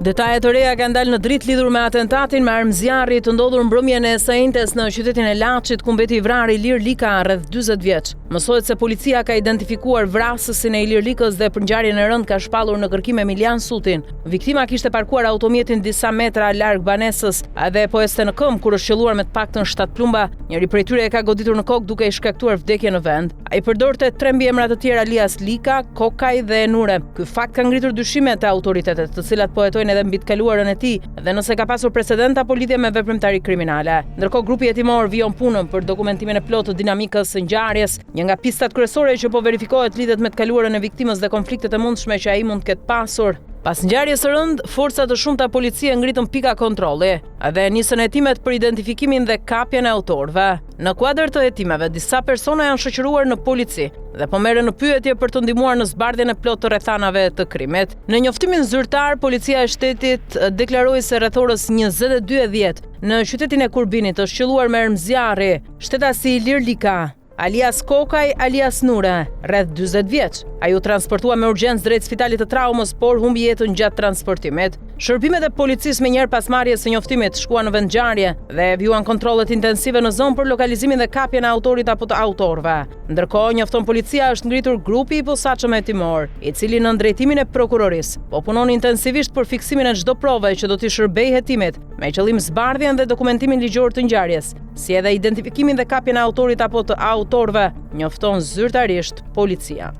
Detajet të reja kanë dalë në dritë lidhur me atentatin me armëzjarri të ndodhur mbrëmjen e së në qytetin e Laçit, ku mbeti i vrarë Ilir Lika rreth 40 vjeç. Mësohet se policia ka identifikuar vrasësin e Ilir Likës dhe për ngjarjen e rënd ka shpallur në kërkim Emilian Sutin. Viktima kishte parkuar automjetin disa metra larg banesës dhe po este në këmbë kur është qelluar me të paktën 7 plumba. Njëri prej tyre e ka goditur në kokë duke i shkaktuar vdekje në vend. Ai përdorte 3 mbiemra të tjerë alias Lika, Kokaj dhe Nure. Ky fakt ka ngritur dyshime te autoritetet, të cilat po hetojnë edhe mbi të kaluarën e tij dhe nëse ka pasur precedenta po lidhje me veprimtari kriminale. Ndërkohë grupi hetimor vijon punën për dokumentimin e plotë të dinamikës së ngjarjes. Një nga pistat kryesore që po verifikohet lidhet me të kaluarën e viktimës dhe konfliktet e mundshme që ai mund të ketë pasur. Pas ngjarjes së rënd, forca të shumta policie ngritën pika kontrolli dhe nisën hetimet për identifikimin dhe kapjen e autorëve. Në kuadër të hetimeve, disa persona janë shoqëruar në polici dhe po merren në pyetje për të ndihmuar në zbardhjen e plotë të rrethanave të krimit. Në njoftimin zyrtar, policia e shtetit deklaroi se rreth orës 22:10 në qytetin e Kurbinit është qelluar me armëzjarri shtetasi Ilir Lika, alias Kokaj, alias Nure, rreth 40 vjeç. Ai u transportua me urgjencë drejt spitalit të traumës, por humbi jetën gjatë transportimit. Shërbimet e policisë me njëherë pas marrjes së njoftimit shkuan në vend ngjarje dhe vjuan kontrollet intensive në zonë për lokalizimin dhe kapjen e autorit apo të autorëve. Ndërkohë, njofton policia është ngritur grupi i posaçëm hetimor, i cili në drejtimin e prokurorisë po punon intensivisht për fiksimin e çdo prove që do t'i shërbejë hetimit, me qëllim zbardhjen dhe dokumentimin ligjor të ngjarjes, si edhe identifikimin dhe kapjen e autorit apo të autorëve, njofton zyrtarisht policia.